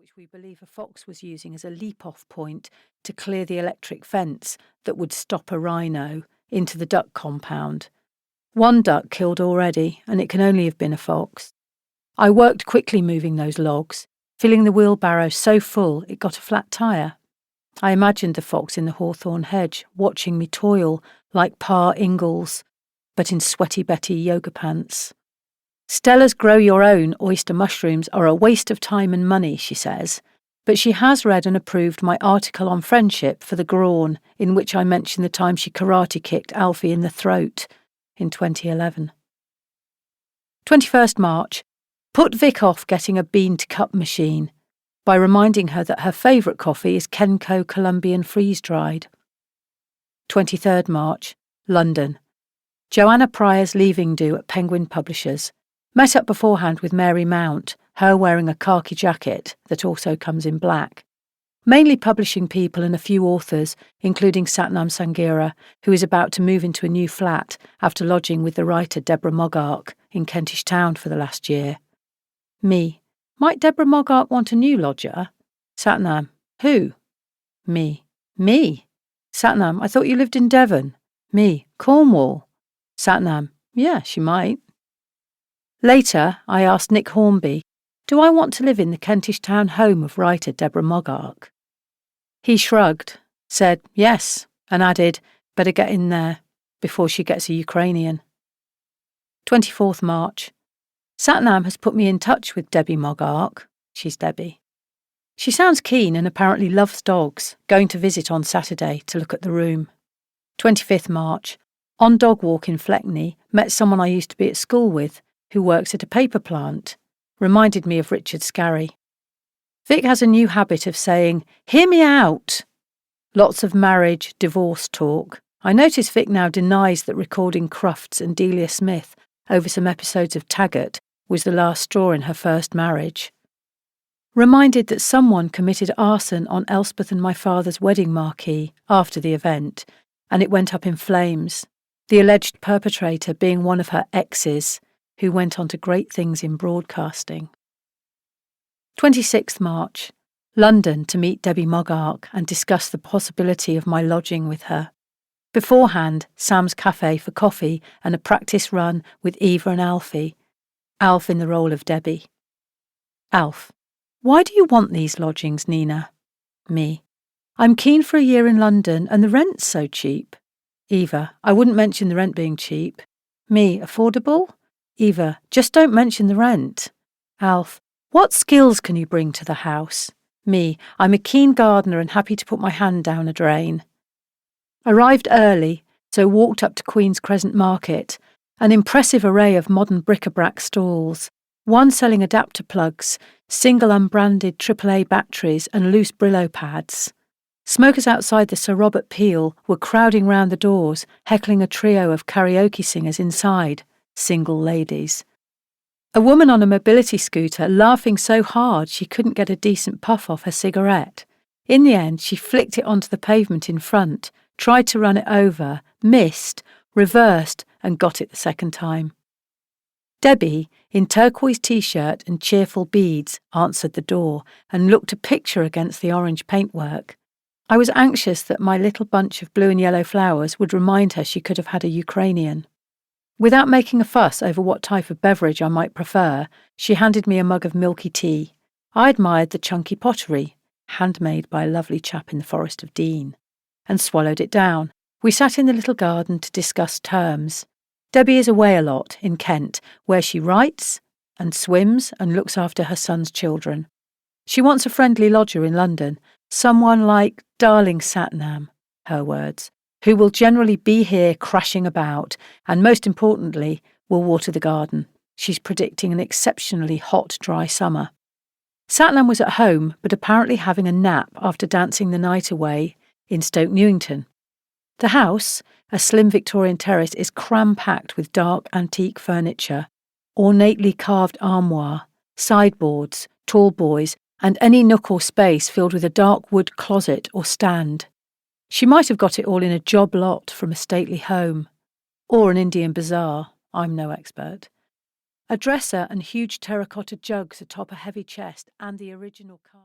which we believe a fox was using as a leap-off point to clear the electric fence that would stop a rhino into the duck compound. One duck killed already, and it can only have been a fox. I worked quickly moving those logs, filling the wheelbarrow so full it got a flat tyre. I imagined the fox in the hawthorn hedge, watching me toil like Pa Ingalls, but in sweaty Betty yoga pants. Stella's grow your own oyster mushrooms are a waste of time and money, she says, but she has read and approved my article on friendship for the Grawn, in which I mention the time she karate kicked Alfie in the throat in 2011. 21st March. Put Vic off getting a bean-to-cup machine by reminding her that her favourite coffee is Kenco Colombian freeze-dried. 23rd March. London. Joanna Pryor's leaving due at Penguin Publishers. Met up beforehand with Mary Mount, her wearing a khaki jacket that also comes in black. Mainly publishing people and a few authors, including Satnam Sanghera, who is about to move into a new flat after lodging with the writer Deborah Moggach in Kentish Town for the last year. Me. Might Deborah Moggach want a new lodger? Satnam. Who? Me. Me. Satnam. I thought you lived in Devon. Me. Cornwall. Satnam. Yeah, she might. Later, I asked Nick Hornby, do I want to live in the Kentish Town home of writer Deborah Moggach? He shrugged, said yes, and added, better get in there before she gets a Ukrainian. 24th March. Satnam has put me in touch with Debbie Moggach. She's Debby. She sounds keen and apparently loves dogs, going to visit on Saturday to look at the room. 25th March. On dog walk in Fleckney, met someone I used to be at school with, who works at a paper plant. Reminded me of Richard Scarry. Vic has a new habit of saying, hear me out. Lots of marriage, divorce talk. I notice Vic now denies that recording Crufts and Delia Smith over some episodes of Taggart was the last straw in her first marriage. Reminded that someone committed arson on Elspeth and my father's wedding marquee after the event, and it went up in flames, the alleged perpetrator being one of her exes, who went on to great things in broadcasting. 26th March. London to meet Debbie Moggach and discuss the possibility of my lodging with her. Beforehand, Sam's Cafe for coffee and a practice run with Eva and Alfie. Alf in the role of Debbie. Alf. Why do you want these lodgings, Nina? Me. I'm keen for a year in London and the rent's so cheap. Eva. I wouldn't mention the rent being cheap. Me. Affordable? Eva. Just don't mention the rent. Alf. What skills can you bring to the house? Me. I'm a keen gardener and happy to put my hand down a drain. Arrived early, so walked up to Queen's Crescent Market, an impressive array of modern bric-a-brac stalls, one selling adapter plugs, single unbranded AAA batteries and loose Brillo pads. Smokers outside the Sir Robert Peel were crowding round the doors, heckling a trio of karaoke singers inside, single ladies. A woman on a mobility scooter laughing so hard she couldn't get a decent puff off her cigarette. In the end, she flicked it onto the pavement in front, tried to run it over, missed, reversed, and got it the second time. Debbie, in turquoise t-shirt and cheerful beads, answered the door and looked a picture against the orange paintwork. I was anxious that my little bunch of blue and yellow flowers would remind her she could have had a Ukrainian. Without making a fuss over what type of beverage I might prefer, she handed me a mug of milky tea. I admired the chunky pottery, handmade by a lovely chap in the Forest of Dean, and swallowed it down. We sat in the little garden to discuss terms. Debbie is away a lot in Kent, where she writes and swims and looks after her son's children. She wants a friendly lodger in London, someone like darling Satnam, her words, who will generally be here crashing about and, most importantly, will water the garden. She's predicting an exceptionally hot, dry summer. Satnam was at home, but apparently having a nap after dancing the night away in Stoke Newington. The house, a slim Victorian terrace, is cram-packed with dark antique furniture, ornately carved armoire, sideboards, tall boys, and any nook or space filled with a dark wood closet or stand. She might have got it all in a job lot from a stately home, or an Indian bazaar, I'm no expert. A dresser and huge terracotta jugs atop a heavy chest and the original cast.